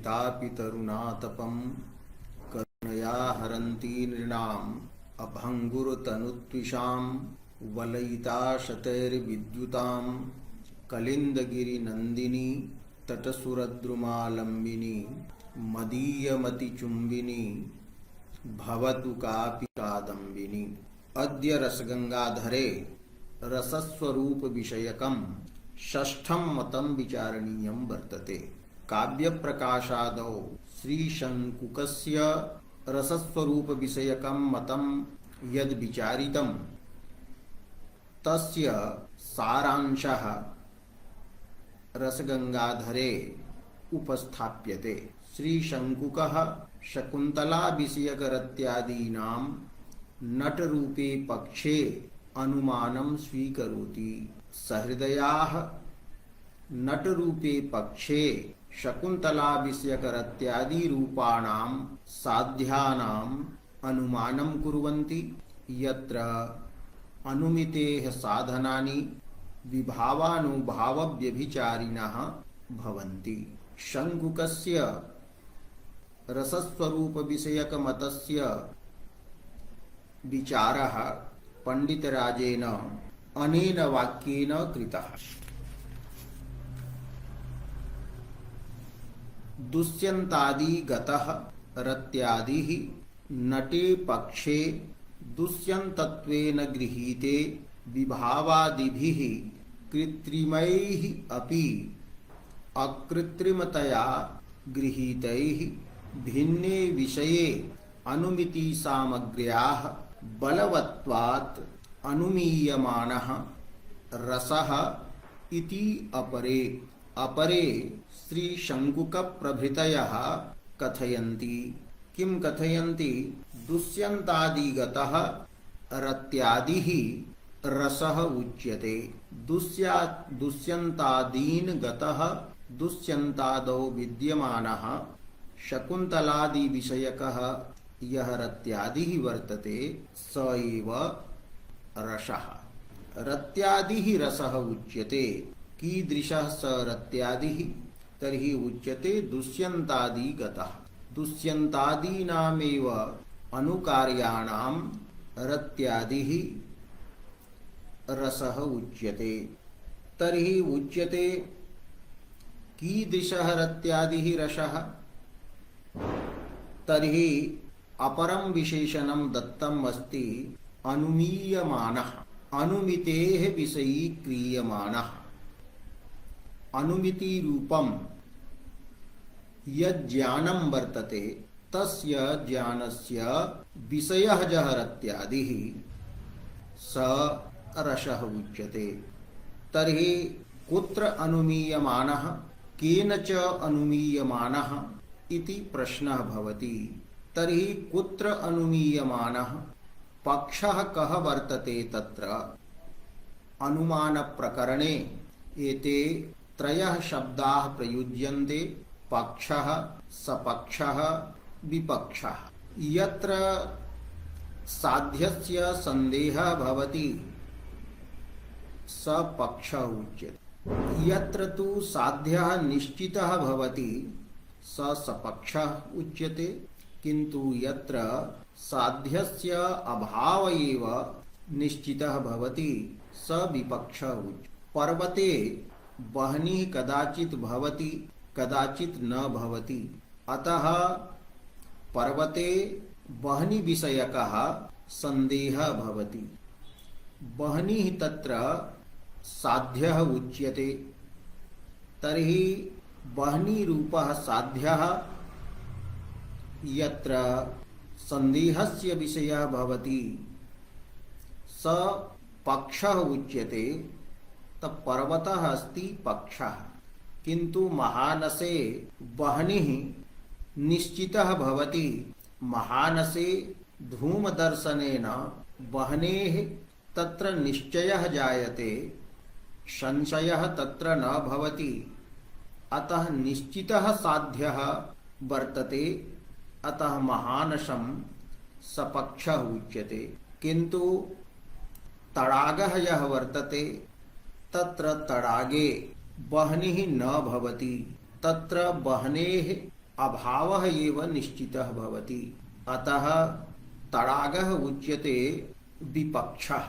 वलितापि तरुणातपं करुणया हरन्ति नृणाम् अभङ्गुरतनुत्विषां वलयिता शतैर्विद्युतां कलिन्दगिरिनन्दिनी तटसुरद्रुमालम्बिनी मदीयमतिचुम्बिनी भवतु कापि कादम्बिनी। अद्य रसगंगाधरे रसस्वरूप विषयकं षष्ठं मतं विचारणीयं वर्तते। काव्य प्रकाशादौ श्रीशङ्कुकस्य रसस्वरूप विषयकं मतं यद् विचारितं तस्य सारांशः रसगंगाधरे उपस्थाप्यते। श्रीशङ्कुकः शकुन्तला विषयकरत्यादीनां नटरूपे पक्षे अनुमानं स्वीकरोति। सहृदयाः नटरूपे पक्षे शकुन्तला विषयकरत्यादि रूपाणां साध्यानाम् अनुमानं कुर्वन्ति। यत्र अनुमितेः साधनानि विभावानुभावव्यभिचारिणः भवन्ति। शङ्कुकस्य रसस्वरूप विषयकमतस्य विचारः पंडितराजेन अनेन वाक्येन कृतः। दुष्यन्तादि गतः रत्यादिः नटे पक्षे दुष्यन्तत्वेन गृहीते विभावादिभिः कृत्रिमैः अपि अकृत्रिमतया गृहीतैः भिन्ने विषये अनुमिति सामग्र्याः बलवत्वात् अनुमीयमानः रसः इति अपरे श्रीशङ्कुक प्रभृतयः कथयन्ति। किं कथयन्ति? दुष्यन्तादिगतः रत्यादिः रसः उच्यते। दुष्यन्तादीन् गतः दुष्यन्तादौ विद्यमानः शकुन्तलादि विषयकः यः रत्यादिः वर्तते स एव रसः। रत्यादिः रसः उच्यते। कीदृशः स रत्यादिः? तर्हि उच्यते दुष्यन्तादि गतः। दुष्यन्तादीनामेव अनुकार्याणां रत्यादिः रसः उच्यते। तर्हि उच्यते कीदृशः रत्यादिः रसः? तर्हि अपरं विशेषणं दत्तम् अस्ति अनुमीयमानः। अनुमितेः विषयी क्रियमाणः। अनुमिति रूपं यज्ज्ञानं वर्तते तस्य ज्ञानस्य विषयः यः रत्यादिः स रसः उच्यते। तर्हि कुत्र अनुमीयमानः, केन च अनुमीयमानः इति प्रश्नः भवति। तर्हि कुत्र अनुमीयमानः? पक्षः कः वर्तते तत्र? अनुमान प्रकरणे एते त्रयः शब्दाः प्रयुज्यन्ते। पक्षः, सपक्षः, विपक्षः। यत्र साध्यस्य संदेहः भवति स पक्षः उच्यते। यत्र तु साध्यः निश्चितः भवति स सपक्षः उच्यते। किन्तु यत्र साध्यस्य अभाव एव निश्चितः भवति स विपक्षः उच्यते। पर्वते वह्निः कदाचित् भवति कदाचित् न भवति। अतः पर्वते वह्नि विषयकः संदेहः भवति। वह्निः तत्र साध्यः उच्यते। तर्हि वह्नि रूपः साध्यः यत्र संदेहस्य विषयः भवति स पक्षः उच्यते। पर्वतः अस्ति पक्षः। किन्तु महानसे वह्निः निश्चितः भवति। महानसे धूमदर्शनेन वह्नेः तत्र निश्चयः जायते, संशयः तत्र न भवति। अतः निश्चितः साध्यः वर्तते। अतः महानसं सपक्षः उच्यते। किन्तु तडागः यः वर्तते तत्र तडागे वह्निः न भवति। तत्र वह्नेः अभावः एव निश्चितः भवति। अतः तडागः उच्यते विपक्षः।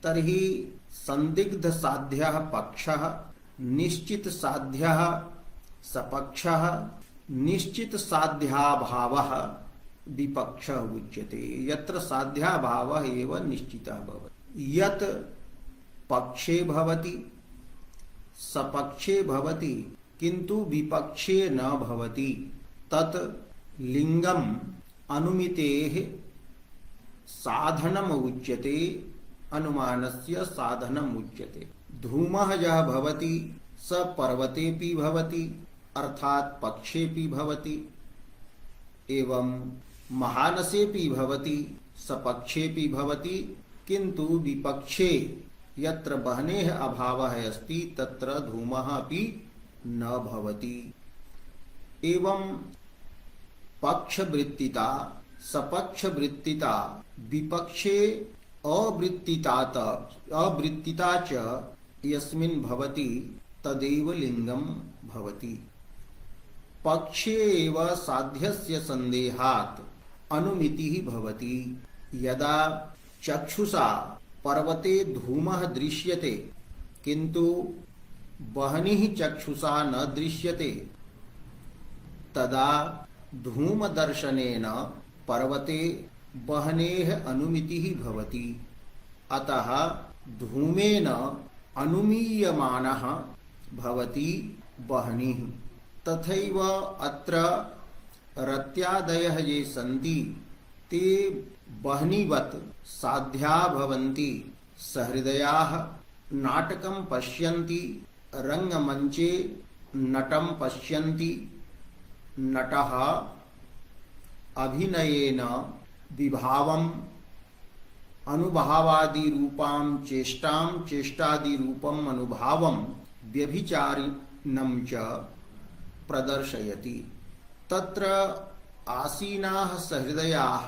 तर्हि संदिग्ध साध्यः पक्षः, निश्चित साध्यः सपक्षः, निश्चित साध्याभावः विपक्षः उच्यते। यत्र साध्याभावः एव निश्चितः भवति। यत् पक्षे भवति सपक्षे भवति किंतु विपक्षे न भवति तत् लिंगम अनुमितेः साधनम उच्यते, अनुमानस्य साधनम उच्यते। धूमः यः भवति स पर्वतेऽपि भवति अर्थात पक्षेऽपि भवति, एवं महानसेऽपि भवति सपक्षेऽपि भवति, किंतु विपक्षे यत्र बहनेः अभावः अस्ति तत्र धूमः अपि न भवति। एवं पक्षवृत्तिता सपक्षवृत्तिता विपक्षे अवृत्तिता च यस्मिन् भवति तदेव लिंगम भवति। पक्षे एव साध्यस्य संदेहात् अनुमितिः भवति। यदा चक्षुषा पर्वते धूमः दृश्यते किंतु बहनिः चक्षुषा न दृश्यते, तदा धूमदर्शनेन पर्वते बहनेः अनुमितिः भवति। अतः धूमेन अनुमीयमानः भवति बहनिः। तथैव अत्र रत्यादयः ये सन्ति ते बहनिवत् साध्या भवन्ति। सहृदयाः नाटकं पश्यन्ति, रंगमंचे नटं पश्यन्ति। नटः अभिनयेन विभावम् अनुभावादि रूपां चेष्टां चेष्टादि रूपम् अनुभावं व्यभिचारिणं च प्रदर्शयति। तत्र आसीनाः सहृदयाः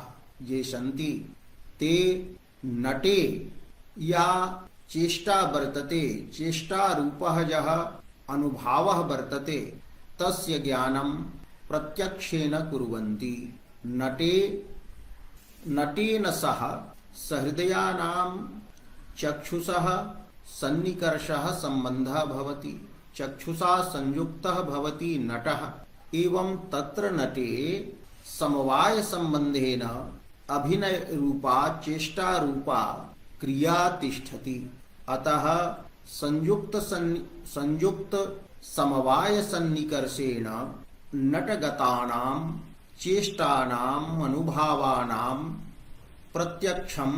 ये सन्ति ते नटे या चेष्टा वर्तते, चेष्टा रूपः यः अनुभावः वर्तते तस्य ज्ञानं प्रत्यक्षेन कुर्वन्ति। नटेन सह सहृदयानां चक्षुषः सन्निकर्षः सम्बन्धः भवति। चक्षुषा संयुक्तः भवति नटः। एवं तत्र नटे समवाय संबंधेन अभिनय रूपा चेष्टा रूपा क्रिया तिष्ठति। अतः संयुक्त समवाय सन्निकर्षेण नटगतानां चेष्टानां अनुभावानां प्रत्यक्षं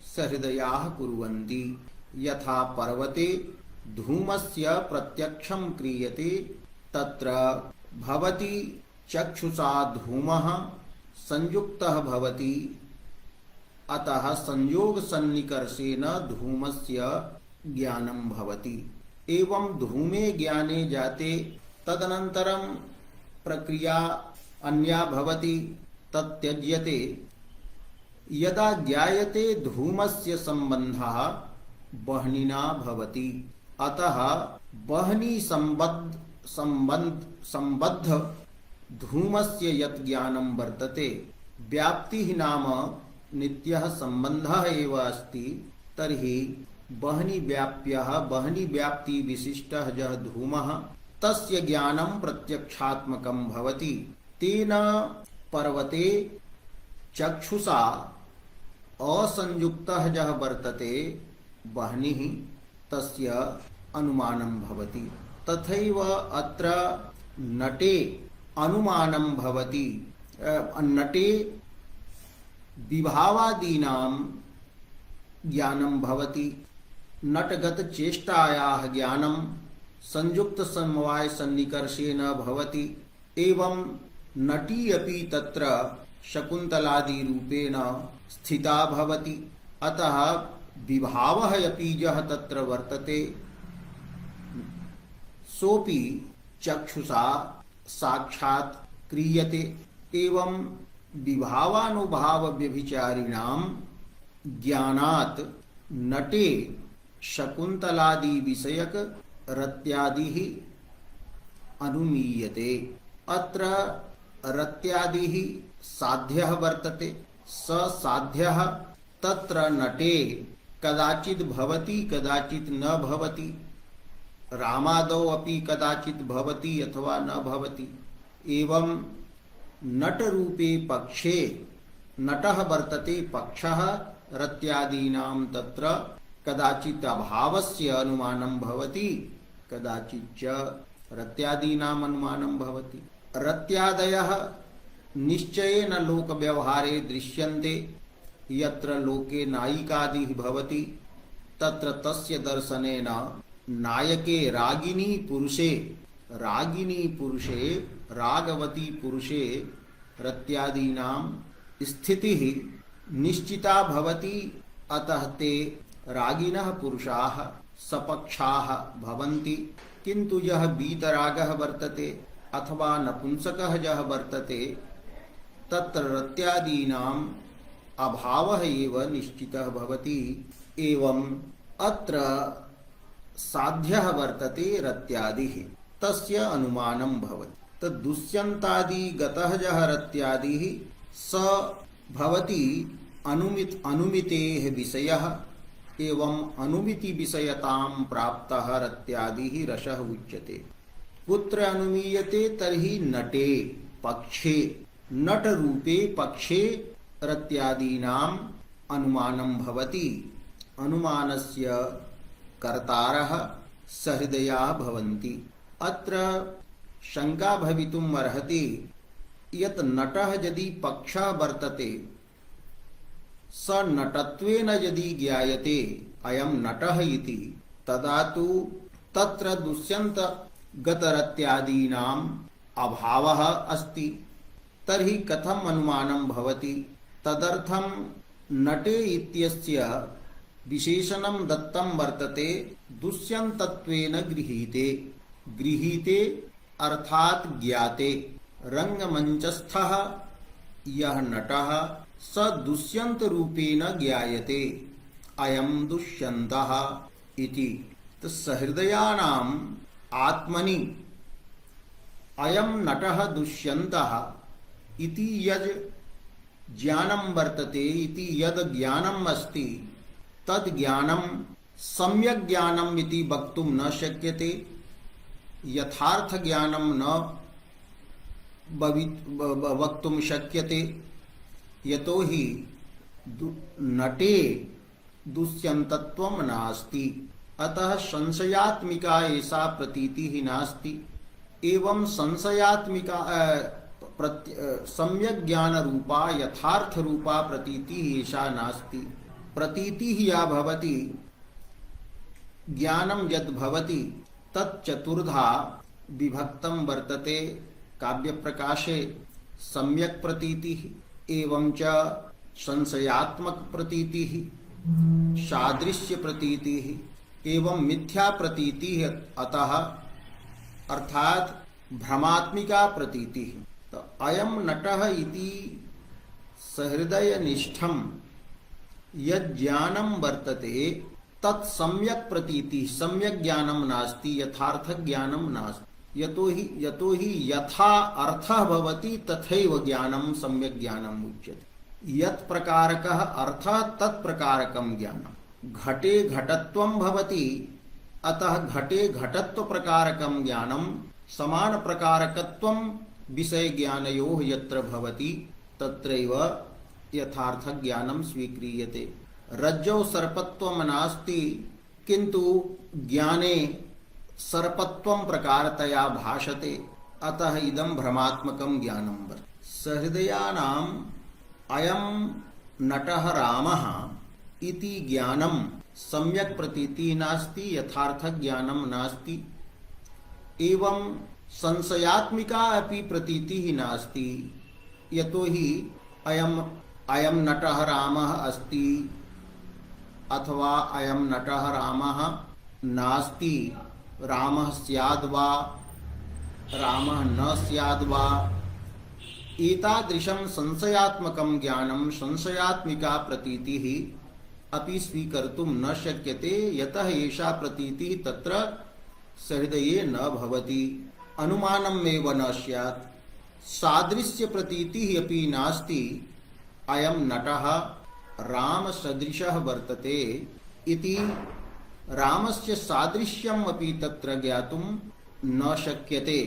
सहृदयाः कुर्वन्ति। यथा पर्वते धूमस्य प्रत्यक्षं क्रियते तत्र भवति चक्षुषा धूमः संयुक्तः भवति। अतः संयोग सन्निकर्षेण धूमस्य ज्ञानं भवति। एवं धूमे ज्ञाने जाते तदनन्तरं प्रक्रिया अन्या भवति, तत्यज्यते। यदा ज्ञायते धूमस्य संबंधः बहनिना भवति। अतः बहनी संबद्ध धूमस्य यत् ज्ञानं वर्तते व्याप्तिः नाम नित्यः संबंधः एव अस्ति। तर्हि बहनी व्याप्ति विशिष्टः यः धूमः तस्य ज्ञानं प्रत्यक्षात्मकं भवति। तेन पर्वते चक्षुषा असंयुक्तः यः वर्तते बहनिः तस्य अनुमानं भवति। तथैव अत्र नटे अनुमानं भवति। नटे विभावादीनां ज्ञानं भवति। नटगत चेष्टायाः ज्ञानं संयुक्त समवाय सन्निकर्षेण भवति। एवं नटी अपि तत्र शकुन्तलादि रूपेण स्थिता भवति। अतः विभावः अपि यः तत्र वर्तते सोपि चक्षुषा साक्षात् क्रियते। एवं विभावानुभाव व्यभिचारिणां ज्ञानात् नटे शकुन्तलादि विषयक रत्यादिः अनुमीयते। अत्र रत्यादिः साध्यः वर्तते। स साध्यः तत्र नटे कदाचित् भवति कदाचित् न भवति, रामादौ अपि कदाचित् भवति अथवा न भवति। एवं नट रूपे पक्षे नटः वर्तते पक्षः, रत्यादीनां तत्र कदाचित् अभावस्य अनुमानं भवति, कदाचित् च रत्यादीनाम् अनुमानं भवति। रत्यादयः निश्चयेन लोकव्यवहारे दृश्यन्ते। यत्र लोके नायिकादिः भवति तत्र तस्य दर्शनेन नायके रागिनी पुरुषे रागवती पुरुषे रत्यादीनां स्थितिः निश्चिता भवति। अतः ते रागिनः पुरुषाः सपक्षाः भवन्ति। किन्तु यः वीतरागः वर्तते अथवा नपुंसकः यः वर्तते तत्र रत्यादीनाम् अभावः एव निश्चितः भवति। एवं अत्र साध्यः वर्तते रत्यादिः, तस्य अनुमानं भवति। तद्दुष्यन्तादि गतः यः रत्यादिः स भवति अनुमितेः विषयः। एवं अनुमिति विषयतां प्राप्तः रत्यादिः रसः उच्यते। कुत्र अनुमीयते? तर्हि नटे पक्षे, नट रूपे पक्षे रत्यादीनाम् अनुमानं भवति। अनुमानस्य कर्तारः सहृदयाः भवन्ति। अत्र शंका भवितुम् अर्हति यत् नटः यदि पक्षः वर्तते स नटत्वेन यदि ज्ञायते अयं नटः इति, तदा तु तत्र दुष्यन्त गतरत्यादीनाम् अभावः अस्ति। तर्हि कथम् अनुमानं भवति? तदर्थं नटे इत्यस्य विशेषणं दत्तं वर्तते दुष्यन्तत्वेन गृहीते। गृहीते अर्थात ज्ञाते। रंगमंचस्थः यः नटः स दुष्यंत रूपेण ज्ञायते, अयं दुष्यन्तः इति। तो सहृदयानाम् आत्मनि अयं नटः दुष्यन्तः इति यद् ज्ञानं वर्तते, इति यद् ज्ञानम् अस्ति तद् ज्ञानं सम्यक् ज्ञानम् इति वक्तुं न शक्यते। यथार्थ ज्ञानं न वक्तुं शक्यते। यतोहि नटे दुष्यन्तत्वं नास्ति। अतः संशयात्मिका एषा प्रतीतिः नास्ति। एवं संशयात्मिका सम्यक् ज्ञान रूपा यथार्थ रूपा प्रतीतिः एषा नास्ति। प्रतीतिः या भवति, ज्ञानं यद् भवति तत् चतुर्धा विभक्तं वर्तते काव्यप्रकाशे। सम्यक् प्रतीतिः, एवं च संशयात्मक प्रतीतिः, सादृश्य प्रतीतिः, एवं मिथ्या प्रतीतिः। अतः अर्थात भ्रमात्मिका प्रतीतिः। तो अयं नटः इति सहृदयनिष्ठं यद् ज्ञानं वर्तते तत् सम्यक् प्रतीतिः, सम्यक् ज्ञानं नास्ति, यथार्थ ज्ञानं नास्ति। यतोहि यथा अर्थः भवति तथैव ज्ञानं सम्यक् ज्ञानम् उच्यते। यत् प्रकारकः अर्थः तत् प्रकारकं ज्ञानं। घटे घटत्वं भवति, अतः घटे घटत्व प्रकारकं ज्ञानं। समान प्रकारकत्वं विषय ज्ञानयोः यत्र भवति तत्रैव यथार्थ ज्ञानं स्वीक्रियते। रज्जौ सर्पत्वं नास्ति, किन्तु ज्ञाने सर्पत्वं प्रकारतया भाषते। अतः इदं भ्रमात्मकं ज्ञानं वर्तते। सहृदयानाम् अयं नटः रामः इति ज्ञानं सम्यक् प्रतीतिः नास्ति, यथार्थ ज्ञानं नास्ति। एवं संशयात्मिका अपि प्रतीतिः नास्ति। यतोहि अयं नटः रामः अस्ति अथवा अयं नटः रामः नास्ति, रामः स्याद् वा रामः न स्याद् वा, एतादृशं संशयात्मकं ज्ञानं, संशयात्मिका प्रतीतिः अपि स्वीकर्तुं न शक्यते। यतः एषा प्रतीतिः तत्र सहृदये न भवति, अनुमानमेव न स्यात्। सादृश्य प्रतीतिः अपि नास्ति अयं नटः रामसदृशः वर्तते इति रामस्य सादृश्यम् अपि तत्र ज्ञातुं न शक्यते।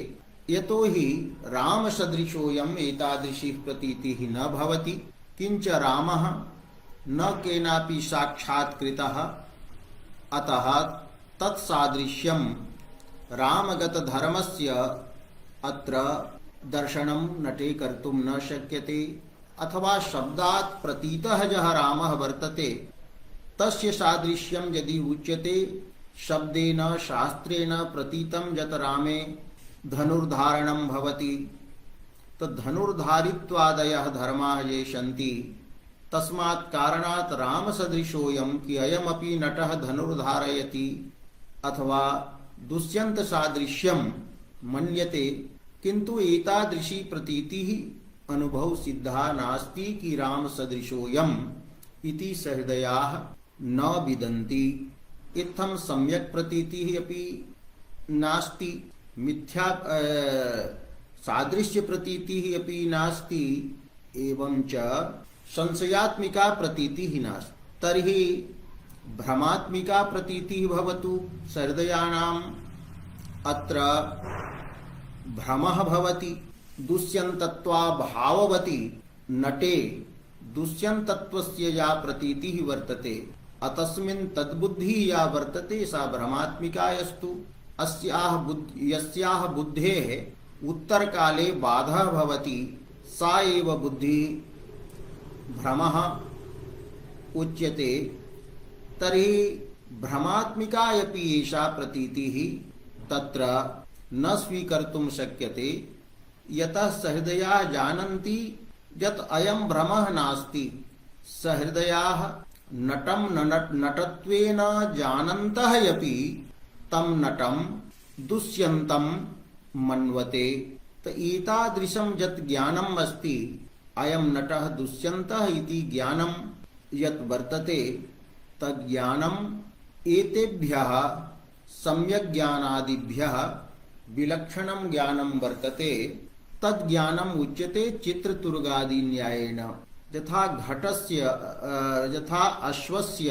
यतोहि रामसदृशोऽयम् एतादृशी प्रतीतिः न भवति। किंच रामः न केनापि साक्षात्कृतः, अतः तत्सादृश्यं रामगतधर्मस्य अत्र दर्शनं नटे कर्तुं न शक्यते। अथवा शब्दात् प्रतीतः यः रामः वर्तते तस्य सादृश्यं यदि उच्यते शब्देन शास्त्रेण प्रतीतं यत् रामे धनुर्धारणं भवति, धनुर्धारित्वादयः धर्माः ये सन्ति, तस्मात् कारणात् रामसदृशोऽयं कि अयमपि नटः धनुर्धारयति अथवा दुष्यन्तसादृश्यं मन्यते, किन्तु एतादृशी प्रतीतिः अनुभव सिद्धा नास्ति कि रामसदृशोऽयम् इति सहृदयाः न विदन्ति। इत्थं सम्यक् प्रतीतिः अपि नास्ति, मिथ्या सादृश्य प्रतीतिः अपि नास्ति, एवंच संशयात्मिका प्रतीतिः नास्ति। तर्हि भ्रमात्मिका प्रतीतिः भवतु सहृदयानाम्। अत्र भ्रमः भवति। दुष्यन्तत्वाभाववति नटे दुष्यन्तत्वस्य या प्रतीतिः वर्तते अतस्मिन् तद्बुद्धिः या वर्तते सा भ्रमात्मिकायस्तु। यस्याः बुद्धेः उत्तरकाले बाधः भवति सा एव बुद्धिः भ्रमः उच्यते। तर्हि भ्रमात्मिकायपि एषा प्रतीतिः तत्र न स्वीकर्तुं शक्यते। यतः सहृदयाः जानन्ति यत् अयं भ्रमः नास्ति। सहृदयाः नटं नटत्वेन जानन्तः अपि तं नटं दुष्यन्तं मन्वते। एतादृशं यत् ज्ञानम् अस्ति, अयं नटः दुष्यन्तः इति ज्ञानं यत् वर्तते, तज्ज्ञानम् एतेभ्यः सम्यक् ज्ञानादिभ्यः विलक्षणं ज्ञानं वर्तते। तज्ज्ञानम् उच्यते चित्रतुर्गादि न्यायेन। यथा घटस्य यथा अश्वस्य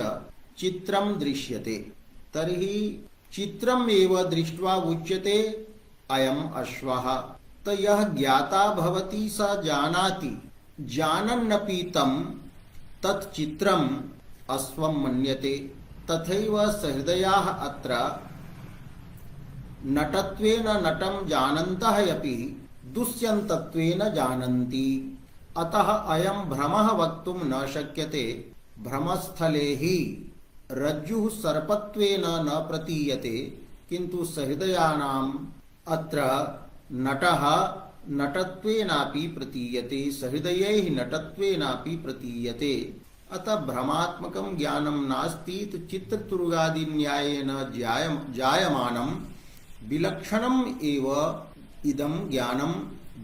चित्रं दृश्यते, तर्हि चित्रम् एव दृष्ट्वा उच्यते अयम् अश्वः। तो यः ज्ञाता भवति स जानाति, जानन्नपि तं तत् चित्रम् अश्वं मन्यते। तथैव सहृदयाः अत्र नटत्वेन नटं जानन्तः अपि दुष्यन्तत्वेन जानन्ति। अतः अयं भ्रमः वक्तुं न शक्यते। भ्रमस्थले हि रज्जुः सर्पत्वेन न प्रतीयते, किन्तु सहृदयानाम् अत्र नटः नटत्वेनापि प्रतीयते, सहृदयैः नटत्वेनापि प्रतीयते। अतः भ्रमात्मकं ज्ञानं नास्ति। तो चित्रतुर्गादि न्यायेन जायमानं विलक्षणम् एव इदं ज्ञानं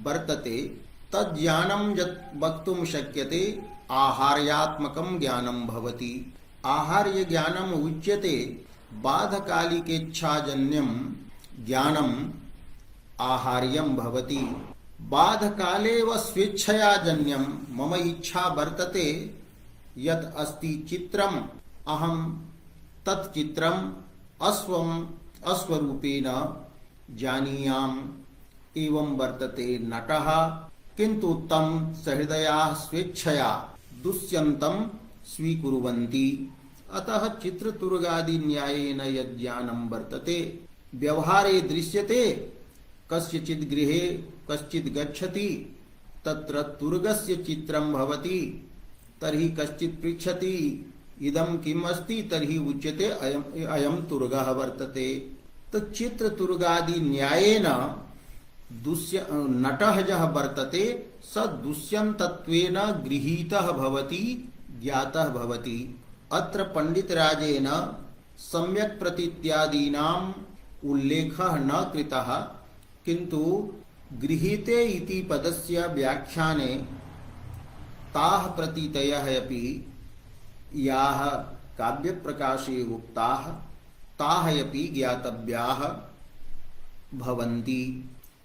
वर्तते। तज्ज्ञानं यत् वक्तुं शक्यते आहार्यात्मकं ज्ञानं भवति। आहार्य ज्ञानम् उच्यते बाधकालिकेच्छाजन्यं ज्ञानम् आहार्यं भवति। बाधकालेव स्वेच्छया जन्यं मम इच्छा वर्तते यत् अस्ति चित्रम्, अहं तत् चित्रम् अश्वरूपेण जानीयाम्। एवं वर्तते नटः, किन्तु तं सहृदयाः स्वेच्छया दुष्यन्तं स्वीकुर्वन्ति। अतः चित्रतुर्गादि न्यायेन यज्ञानं वर्तते व्यवहारे दृश्यते। कस्यचित् गृहे कश्चित् गच्छति, तत्र तुर्गस्य चित्रं भवति, तर्हि कश्चित् पृच्छति इदं किम् अस्ति, तर्हि उच्यते अयं तुर्गः वर्तते। तो चित्रतुर्गादि न्यायेन नटः यः वर्तते स दुष्यन्तत्वेन गृहीतः भवति, ज्ञातः भवति। अत्र पंडितराजेन सम्यक् प्रतीत्यादीनाम् उल्लेखः न कृतः, किन्तु गृहीते इति पदस्य व्याख्याने ताः प्रतीतयः अपि याः काव्यप्रकाशे उक्ताः ताः अपि ज्ञातव्याः भवन्ति।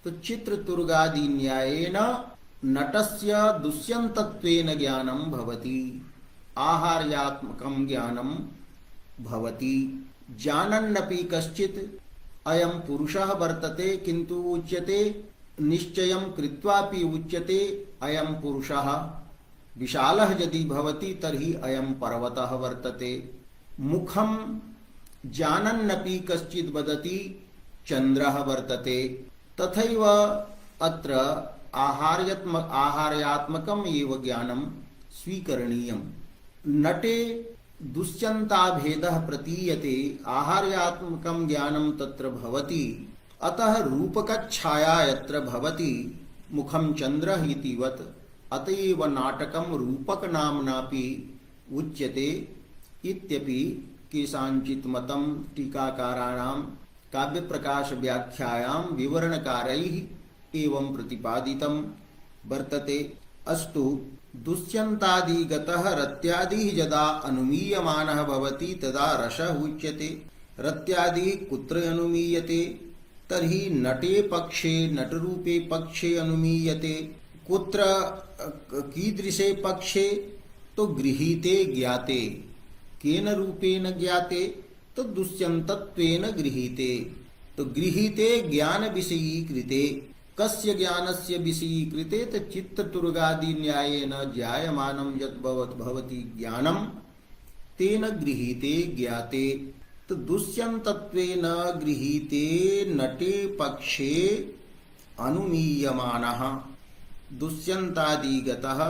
तो चित्रतुर्गादि न्यायेन नटस्य दुष्यन्तत्वेन ज्ञानं भवति, आहार्यात्मकं ज्ञानं भवति। जानन्नपि कश्चित् अयं पुरुषः वर्तते किन्तु उच्यते निश्चयं कृत्वापि उच्यते अयं पुरुषः विशालः यदि भवति तर्हि अयं पर्वतः वर्तते। मुखं जानन्नपि कश्चित् वदति चन्द्रः वर्तते। तथैव अत्र आहार्यात्मकम् एव ज्ञानं स्वीकरणीयम्। नटे दुष्यन्ताभेदः प्रतीयते, आहार्यात्मकं ज्ञानं तत्र भवति। अतः रूपकच्छाया यत्र भवति मुखं चन्द्रः इतिवत् अतएव नाटकं रूपकनाम्नापि उच्यते इत्यपि केषाञ्चित् मतं टीकाकाराणां काव्यप्रकाश व्याख्यायां विवरणकारैः एवं प्रतिपादितं वर्तते। अस्तु, दुष्यन्तादिगतः रत्यादिः यदा अनुमीयमानः भवति तदा रसः उच्यते। रत्यादिः कुत्र अनुमीयते? तर्हि नटे पक्षे, नटरूपे पक्षे अनुमीयते। कुत्र, कीदृशे पक्षे? तो गृहीते ज्ञाते। केन रूपेण ज्ञाते? तो दुष्यन्तत्वेन गृहीते। तो गृहीते ज्ञान विषयीकृते। कस्य ज्ञानस्य विषयीकृते? तो चित्ततुर्गादि न्यायेन ज्ञायमानं यत् भवति ज्ञानं तेन गृहीते ज्ञाते। तो दुष्यन्तत्वेन गृहीते नटे पक्षे अनुमीयमानः दुष्यन्तादिगतः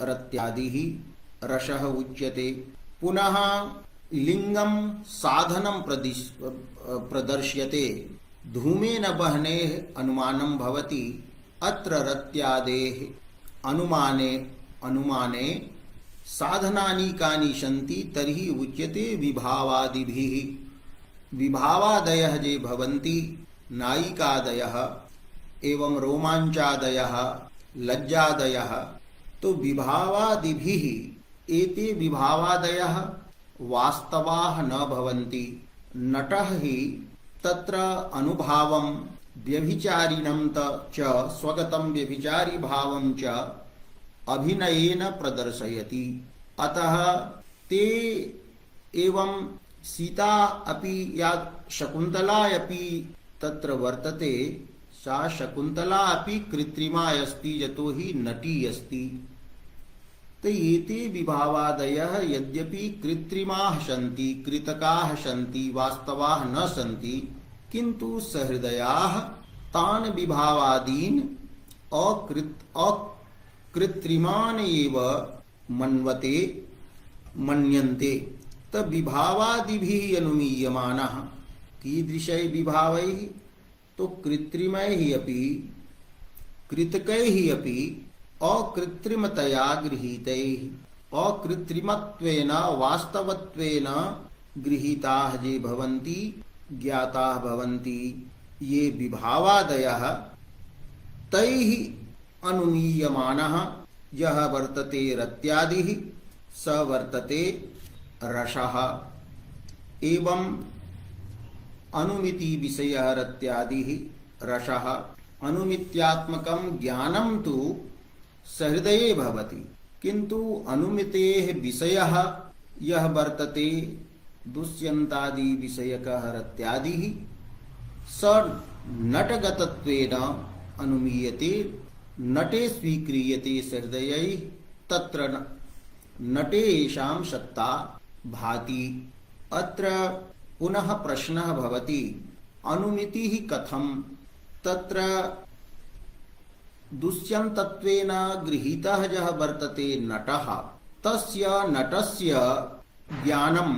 रत्यादिः रसः उच्यते। पुनः लिंगं साधनं प्रदर्श्यते। धूमेन बह्नेः अनुमानं भवति। अत्र रत्यादेः अनुमाने साधनानि कानि सन्ति? तर्हि उच्यते विभावादिभिः। विभावादयः ये भवन्ति, नायिकादयः एवं रोमाञ्चादयः, लज्जादयः, तो विभावादिभिः एते विभावादयः वास्तवाः न भवन्ति। नटः हि तत्र अनुभावं व्यभिचारिणं च स्वगतं व्यभिचारी भावं च अभिनयेन प्रदर्शयति। अतः ते एवं सीता अपि या शकुन्तला अपि तत्र वर्तते, सा शकुन्तला अपि कृत्रिमा अस्ति, यतो हि नटी अस्ति। तो एते विभावादयः यद्यपि कृत्रिमाः सन्ति, कृतकाः सन्ति, वास्तवाः न सन्ति, किन्तु सहृदयाः तान् विभावादीन् कृत्रिमान एव मन्यन्ते। तद्विभावादिभिः अनुमीयमानः कीदृशैः विभावैः? तो कृत्रिमैः अपि कृतकैः अपि अकृत्रिमतया गृहीतैः। अकृत्रिमत्वेन वास्तवत्वेन गृहीताः ये भवन्ति, ज्ञाताः भवन्ति, ये विभावादयः तैः अनुमीयमानः यः वर्तते रत्यादिः स वर्तते रसः। एवं अनुमिति विषयः रत्यादिः रसः। अनुमित्यात्मकं ज्ञानं तु सहृदये भवति, किन्तु अनुमितेः विषयः यः वर्तते दुष्यन्तादि विषयकः रत्यादिः स नटगतत्वेन अनुमीयते, नटे स्वीक्रियते सहृदयैः। तत्र नटे येषां सत्ता भाति। अत्र पुनः प्रश्नः भवति, अनुमितिः कथं? तत्र दुष्यन्तत्वेन गृहीतः यः वर्तते नटः, तस्य नटस्य ज्ञानं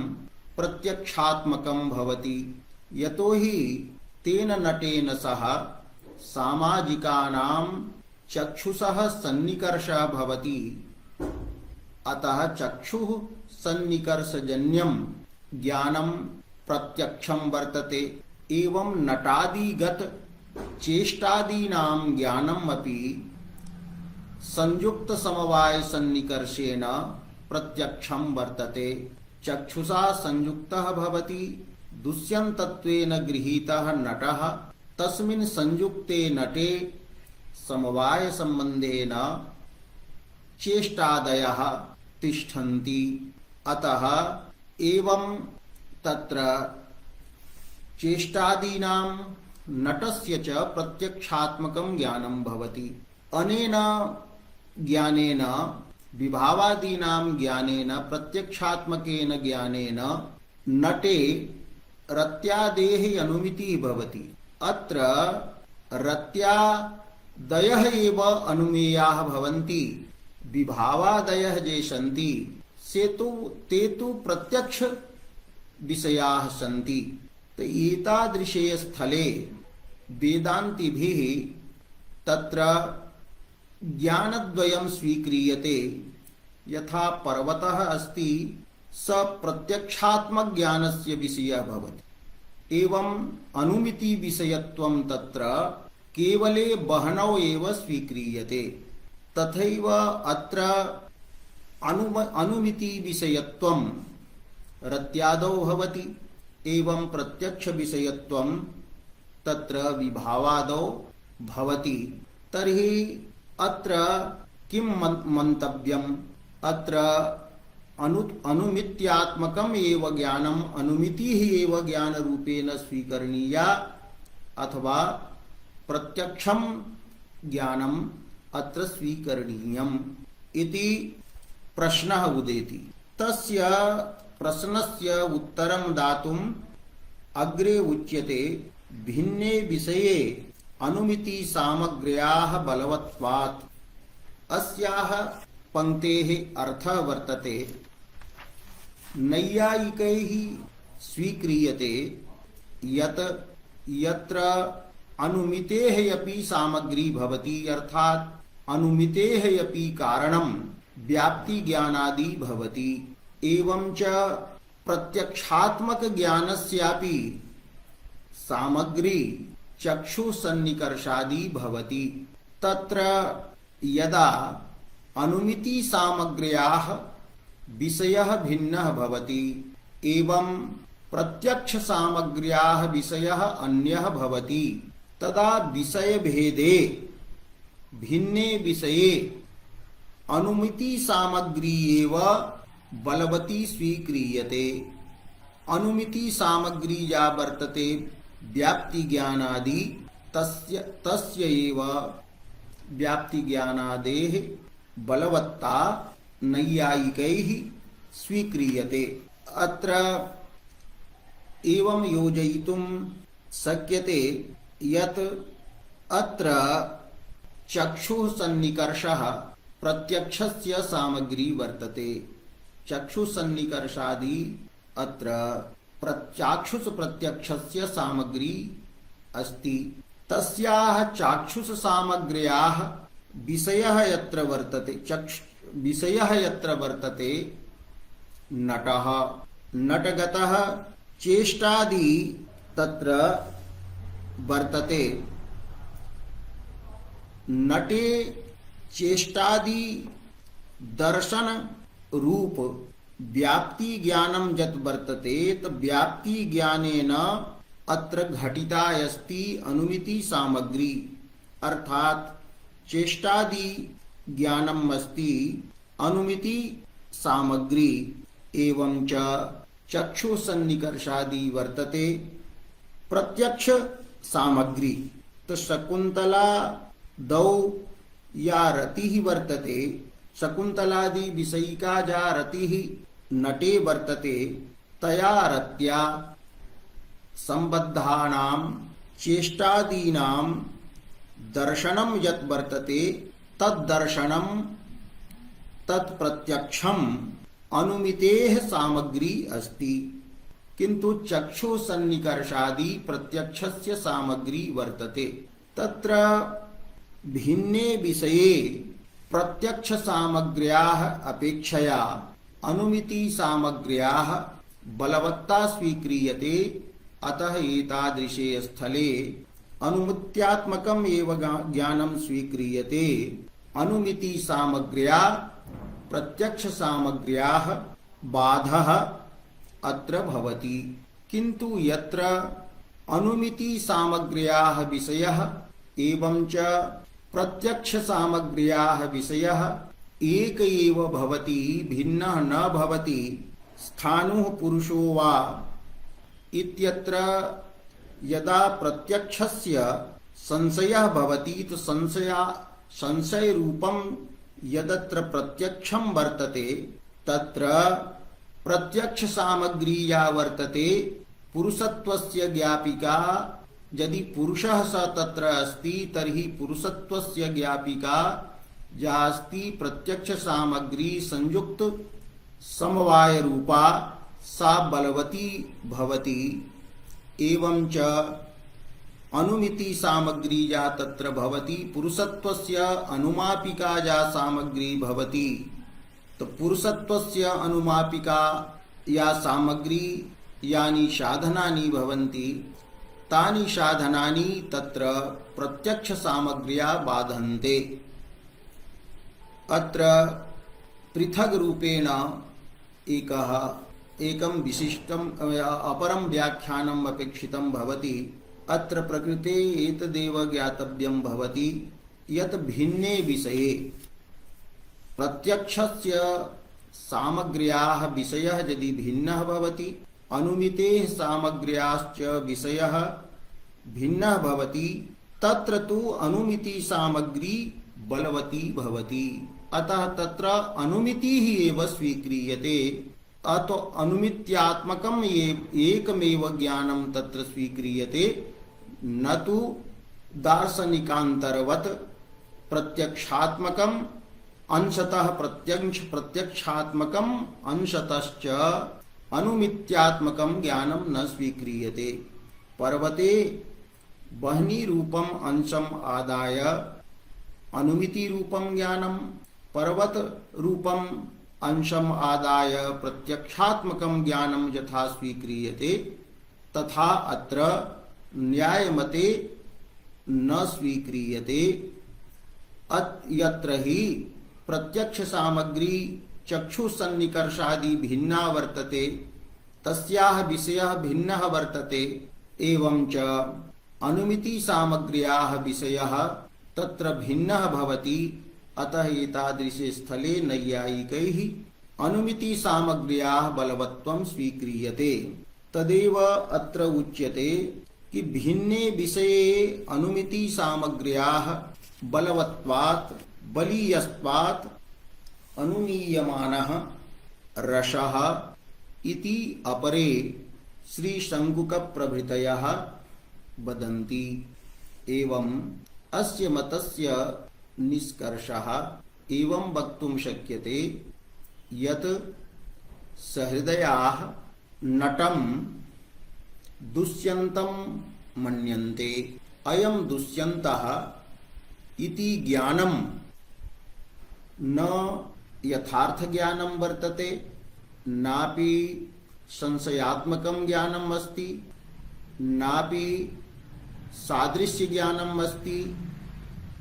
प्रत्यक्षात्मकं भवति। यतो हि तेन नटेन सह सामाजिकानां चक्षुषः सन्निकर्षः भवति। अतः चक्षुः सन्निकर्षजन्यं ज्ञानं प्रत्यक्षं वर्तते। एवं नटादिगत चेष्टादीनां ज्ञानम् अपि संयुक्त समवाय सन्निकर्षेण प्रत्यक्षं वर्तते। चक्षुषा संयुक्तः भवति दुष्यन्तत्वेन गृहीतः नटः, तस्मिन् संयुक्ते नटे समवाय संबंधेन चेष्टादयः तिष्ठन्ति। अतः एवं तत्र चेष्टादीनां नटस्य च प्रत्यक्षात्मकं ज्ञानं भवति। अनेन ज्ञानेन विभावादीनां ज्ञानेन प्रत्यक्षात्मकेन ज्ञानेन नटे रत्यादेः अनुमितिः भवति। अत्र रत्यादयः एव अनुमेयाः भवन्ति। विभावादयः ये सन्ति ते तु प्रत्यक्ष विषयाः सन्ति। तो एतादृशे स्थले वेदान्तिभिः तत्र ज्ञानद्वयं स्वीक्रियते। यथा पर्वतः अस्ति स प्रत्यक्षात्मक ज्ञानस्य विषयः भवति। एवं अनुमिति विषयत्वं तत्र केवले बहनौ एव स्वीक्रियते। तथैव अत्र अनुमिति विषयत्वं रत्यादौ भवति। एवं प्रत्यक्ष विषयत्वं तत्र विभावादौ भवति। तर्हि अत्र किं मन्तव्यम्? अत्र अनुमित्यात्मकम् एव ज्ञानम् अनुमितिः एव ज्ञानरूपेण स्वीकरणीया अथवा प्रत्यक्षं ज्ञानम् अत्र स्वीकरणीयम् इति प्रश्नः उदेति। तस्य प्रश्नस्य उत्तरं दातुम् अग्रे उच्यते भिन्ने विषये अनुमिति सामग्र्याः बलवत्वात्। अस्याः पंक्तेः अर्थः वर्तते नैयायिकैः स्वीक्रियते यत् यत्र अनुमितेः अपि सामग्री भवति अर्थात् अनुमितेः अपि कारणं व्याप्ति ज्ञानादि भवति। एवं च प्रत्यक्षात्मक ज्ञानस्यापि सामग्री चक्षुसन्निकर्षादि भवति। तत्र यदा अनुमिति सामग्र्याः विषयः भिन्नः भवति एवं प्रत्यक्ष सामग्र्याः विषयः अन्यः भवति तदा विषय भेदे भिन्ने विषये अनुमिति सामग्री एव बलवती स्वीक्रियते। अनुमिति सामग्री या वर्तते व्याप्ति ज्ञानादि तस्य एव व्याप्ति ज्ञानादेः बलवत्ता नैयायिकैः स्वीक्रियते। अत्र एवं योजयितुं शक्यते यत् अत्र चक्षुः सन्निकर्षः प्रत्यक्षस्य सामग्री वर्तते। चक्षुसन्निकर्षादि अत्र चाक्षुष प्रत्यक्षस्य सामग्री अस्ति। तस्याः चाक्षुष सामग्र्याः विषयः यत्र वर्तते नटः नटगतः चेष्टादि तत्र वर्तते। नटे चेष्टादि दर्शन रूप व्याप्ति ज्ञानं यत् वर्तते तत् व्याप्ति ज्ञानेन अत्र घटिता अस्ति अनुमिति सामग्री अर्थात चेष्टादि ज्ञानम् अस्ति अनुमिति सामग्री। एवं च चक्षुसन्निकर्षादि वर्तते प्रत्यक्ष सामग्री। तो शकुंतला दौ या रतिः वर्तते शकुंतलादि विषयिका जा रतिः नटे वर्तते तया रत्या संबद्धानां चेष्टादीनां दर्शनं यत् वर्तते तद्दर्शनं तत्प्रत्यक्षम् अनुमितेः सामग्री अस्ति। किंतु चक्षुसन्निकर्षादि प्रत्यक्षस्य सामग्री वर्तते। तत्र भिन्ने विषये प्रत्यक्ष सामग्र्याः अपेक्षया अनुमिति सामग्र्याः बलवत्ता स्वीक्रियते। अतः एतादृशे स्थले अनुमित्यात्मकम् एव ज्ञानं स्वीक्रियते। अनुमिति सामग्र्या प्रत्यक्ष सामग्र्याः बाधः अत्र भवति। किंतु यत्र अनुमिति सामग्र्याः विषयः एवं च प्रत्यक्ष सामग्र्याः विषयः एक एव भवति, भिन्नः न भवति। स्थाणुः पुरुषो वा इत्यत्र यदा प्रत्यक्षस्य संशयः भवति तो संशय रूपं यदत्र प्रत्यक्षं वर्तते तत्र प्रत्यक्ष सामग्री या वर्तते पुरुषत्वस्य ज्ञापिका। यदि पुरुषः स तत्र अस्ति तर्हि पुरुषत्वस्य ज्ञापिका या अस्ति प्रत्यक्ष सामग्री संयुक्त समवाय रूपा सा बलवती भवति। एवं च अनुमिति सामग्री या तत्र भवति पुरुषत्वस्य अनुमापिका या सामग्री भवति। तो पुरुषत्वस्य अनुमापिका या सामग्री यानि साधनानि भवन्ति तानि साधनानि तत्र प्रत्यक्ष सामग्र्या बाधन्ते। अत्र पृथग् रूपेण एकं विशिष्टं अपरं व्याख्यानम् अपेक्षितं भवति। अत्र प्रकृते एतदेव ज्ञातव्यं भवति यत् भिन्ने विषये प्रत्यक्षस्य सामग्र्याः विषयः यदि भिन्नः भवति, अनुमितेः सामग्र्याश्च विषयः भिन्नः भवति, तत्र तु अनुमिति सामग्री बलवती भवति। अतः तत्र अनुमितिः एव स्वीक्रियते। अतो अनुमित्यात्मकम् एकमेव ज्ञानं तत्र स्वीक्रियते, न तु दार्शनिकान्तरवत् प्रत्यक्षात्मकम् अंशतः प्रत्यक्षात्मकम् अंशतश्च अनुमित्यात्मकं ज्ञानं न स्वीक्रियते। पर्वते वह्नि रूपम अंशम आदाय अनुमिति रूपम ज्ञानम, पर्वत रूपम अंशम आदाय प्रत्यक्षात्मकं ज्ञानं यथा स्वीक्रियते तथा अत्र न्यायमते न स्वीक्रियते। यत्र हि प्रत्यक्ष सामग्री चक्षु सन्निकर्षादि भिन्ना वर्तते तस्याः विषयः भिन्नः वर्तते। एवं च अनुमिति सामग्र्याः विषयः तत्र भिन्नः भवति। अतः एतादृशे स्थले नैयायिकैः अनुमिति सामग्र्याः बलवत्वं स्वीक्रियते। तदेव अत्र उच्यते कि भिन्ने विषये अनुमिति सामग्र्याः बलवत्वात् बलीयत्वात् अनुमीयमानः रसः इति अपरे श्री शंकुक प्रभृतयः वदन्ति। एवं अस्य मतस्य निष्कर्षः एवं वक्तुं शक्यते यत् सहृदयाः नटं दुष्यन्तं मन्यन्ते। अयं दुष्यन्तः इति ज्ञानं न यथार्थ ज्ञानं वर्तते, नापि संशयात्मकं ज्ञानम् अस्ति, नापि सादृश्य ज्ञानम् अस्ति,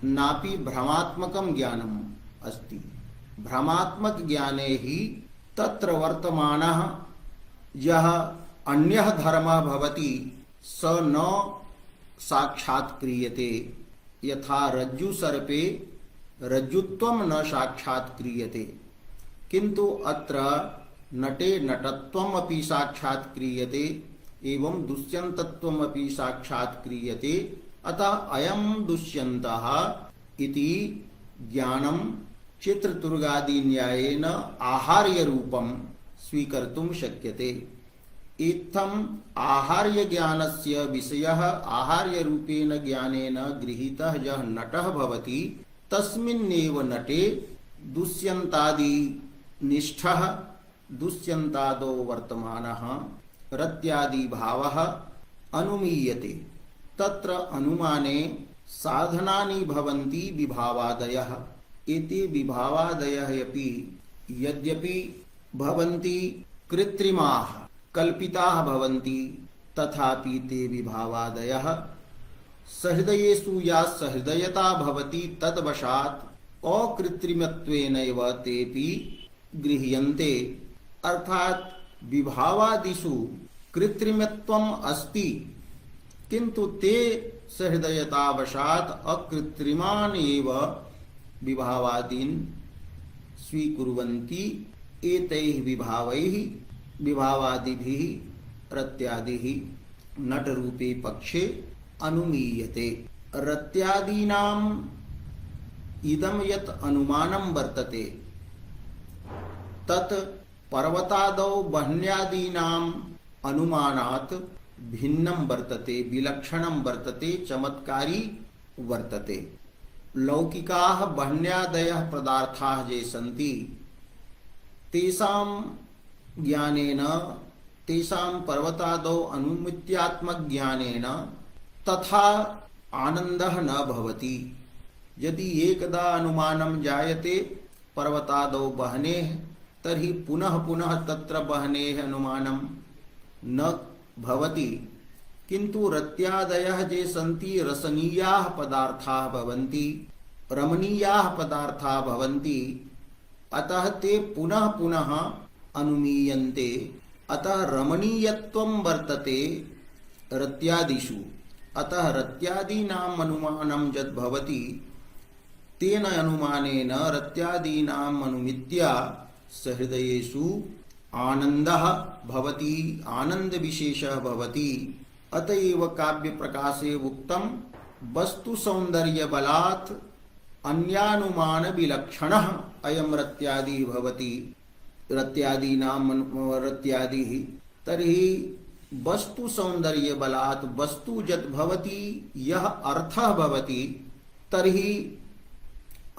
नापि भ्रमात्मकं ज्ञानम् अस्ति। भ्रमात्मक ज्ञाने ही तत्र वर्तमानः यः अन्यः धर्मः भवति स न साक्षात्क्रियते। यथा रज्जु सर्पे रज्जुत्वं न साक्षात्क्रियते, किंतु अत्र नटे नटत्वम् अपि साक्षात्क्रियते एवं दुष्यन्तत्वम् अपि साक्षात्क्रियते। अतः अयं दुष्यन्तः इति ज्ञानं चित्रतुर्गादि न्यायेन आहार्य रूपं स्वीकर्तुं शक्यते। इत्थम् आहार्य ज्ञानस्य विषयः आहार्य रूपेण ज्ञानेन गृहीतः यः नटः भवति तस्मिन्नेव नटे दुष्यन्तादि निष्ठः दुष्यन्तादो वर्तमानः रत्यादि भावः अनुमीयते। तत्र अनुमाने साधनानि भवन्ति विभावादयः। एते विभावादयः अपि यद्यपि भवन्ति कृत्रिमाः कल्पिताः भवन्ति तथापि ते विभावादयः सहृदयेषु या सहृदयता भवति तद्वशात् अकृत्रिमत्वेनैव तेऽपि गृह्यन्ते। अर्थात् विभावादिषु कृत्रिमत्वम् अस्ति किंतु ते सहृदयतावशात् अकृत्रिमान् एव विभावादीन् स्वीकुर्वन्ति एतैः विभावैः विभावादिभिः रत्यादिः नटरूपे पक्षे अनुमीयते। रत्यादीनाम् इदं यत् अनुमानं वर्तते तत् पर्वतादौ बह्न्यादीनाम् अनुमानात् भिन्नं वर्तते, विलक्षणं वर्तते, चमत्कारी वर्तते। लौकिकाः बह्न्यादयः पदार्थाः ये सन्ति तेषां ज्ञानेन, तेषां पर्वतादौ अनुमित्यात्मक ज्ञानेन तथा आनन्दः न भवति। यदि एकदा अनुमानं जायते पर्वतादौ बहनेः तर्हि पुनः पुनः तत्र बहनेः अनुमानं न भवति। किंतु रत्यादयः ये सन्ति रसनीयाः पदार्थाः भवन्ति, रमणीयाः पदार्थाः भवन्ति, अतः ते पुनः पुनः अनुमीयन्ते। अतः रमणीयत्वं वर्तते रत्यादिषु। अतः रत्यादीनाम् अनुमानं यद् भवति तेन अनुमानेन रत्यादीनाम् अनुमित्या सहृदयेषु आनन्दः भवति, आनन्दविशेषः भवति। अतएव काव्य प्रकाशे उक्तं वस्तु सौंदर्य बलात् अन्यानुमान विलक्षणः अयं रत्यादि भवति। रत्यादीनां रत्यादिः तर्हि वस्तु सौंदर्य बलात् वस्तु यत् भवति, यः अर्थः भवति, तर्हि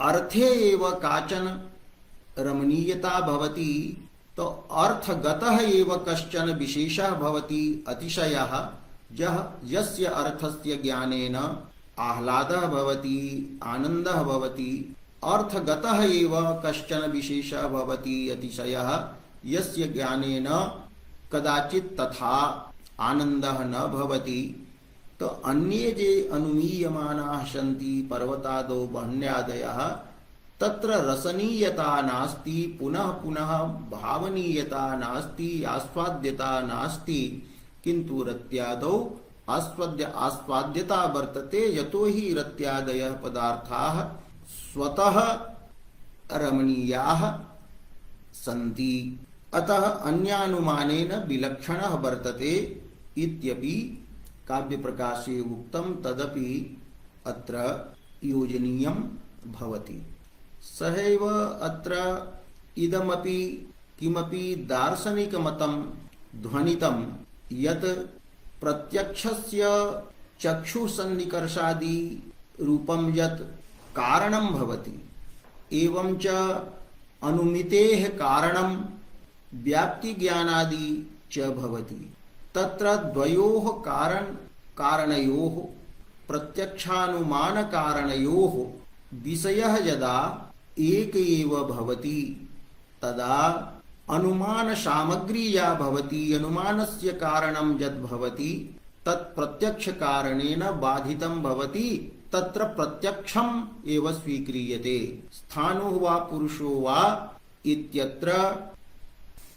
अर्थे एव काचन रमणीयता भवति। तो अर्थगतः एव कश्चन विशेषः भवति, अतिशयः, यस्य अर्थस्य ज्ञानेन आह्लादः भवति, आनन्दः भवति। अर्थगतः एव कश्चन विशेषः भवति, अतिशयः, यस्य ज्ञानेन कदाचित् तथा आनन्दः न भवति। तो अन्ये जे अनुमीयमानाः सन्ति पर्वतादौ बह्न्यादयः तत्र रसनीयता नास्ति, पुनः पुनः भावनीयता नास्ति, आस्वाद्यता नास्ति। किंतु रत्यादौ आस्वाद्यता वर्तते, यतो हि रत्यादयः पदार्थाः स्वतः रमणीयाः सन्ति। अतः अन्यानुमानेन विलक्षणः वर्तते इत्यपि काव्य प्रकाशे उक्तं, तदपि अत्र योजनीयं भवति। सहैव अत्र इदमपि किमपि दार्शनिकमतं ध्वनितं यत् प्रत्यक्षस्य चक्षुसन्निकर्षादि रूपं यत् कारणं भवति, एवं च अनुमितेः कारणं व्याप्ति ज्ञानादि च भवति। तत्र द्वयोः कारणयोः प्रत्यक्षानुमान कारणयोः विषयः यदा एक एव भवति तदा अनुमान सामग्री या भवति, अनुमानस्य कारणं यद् भवति तत् प्रत्यक्ष कारणेन बाधितं भवति, तत्र प्रत्यक्षम् एव स्वीक्रियते। स्थाणुः वा पुरुषो वा इत्यत्र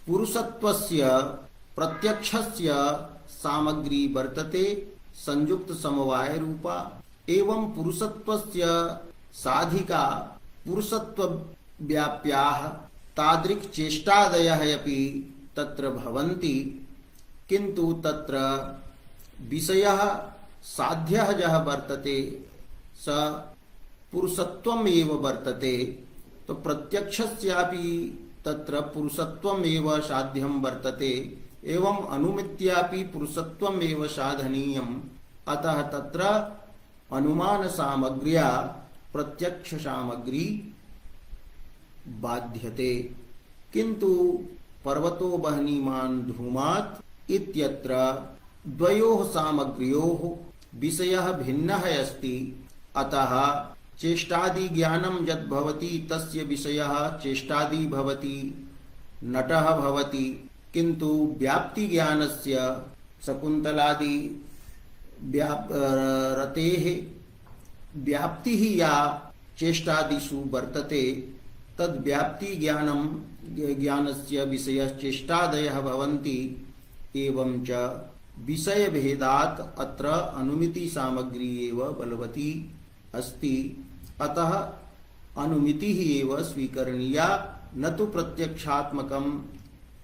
पुरुषत्वस्य प्रत्यक्षस्य सामग्री वर्तते संयुक्त समवाय रूपा, एवं पुरुषत्वस्य साधिका पुरुषत्व व्याप्याः तादृक् चेष्टादयः अपि तत्र भवन्ति। किन्तु तत्र विषयः साध्यः यः वर्तते स पुरुषत्वम् एव वर्तते। तो प्रत्यक्षस्यापि तत्र पुरुषत्वम् एव साध्यं वर्तते, एवं अनुमित्यापि पुरुषत्वम् एव साधनीयम्। अतः तत्र अनुमान सामग्र्या प्रत्यक्ष सामग्री बाध्यते। किंतु पर्वतो वह्निमान् धूमात् इत्यत्र द्वयोः सामग्र्योः विषयः भिन्नः अस्ति। अतः चेष्टादि ज्ञानं यद् भवति तस्य विषयः चेष्टादि भवति, नटः भवति। किंतु व्याप्ति ज्ञानस्य शकुन्तलादि रतेः व्याप्तिः या चेष्टादिषु वर्तते, तद् व्याप्ति ज्ञानस्य विषयः चेष्टादयः भवन्ति। एवं च विषय भेदात् अत्र अनुमिति सामग्री एव बलवती अस्ति, अतः अनुमिति ही एव स्वीकरणीया, न तो प्रत्यक्षात्मकम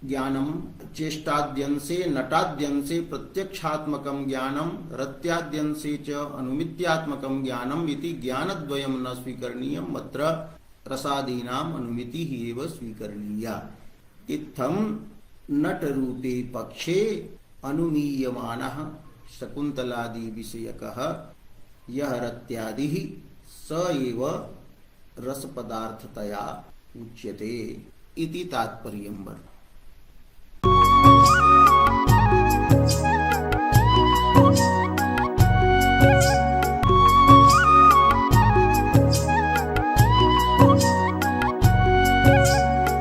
ज्ञानम चेष्टाद्यंसे नटाद्यंसे प्रत्यक्षात्मकम ज्ञानम रत्याद्यंसे च अनुमित्यात्मकम ज्ञानम इति ज्ञानद्वयम न स्वीकरणीयम, अत्र रसादीनाम अनुमिति ही एव स्वीकरणीया। इत्थं नट रूपे पक्षे अनुमीयमानः शकुन्तलादि विषयकः यः रत्यादिः स एव रसपदार्थतया उच्यते इति तात्पर्यम्।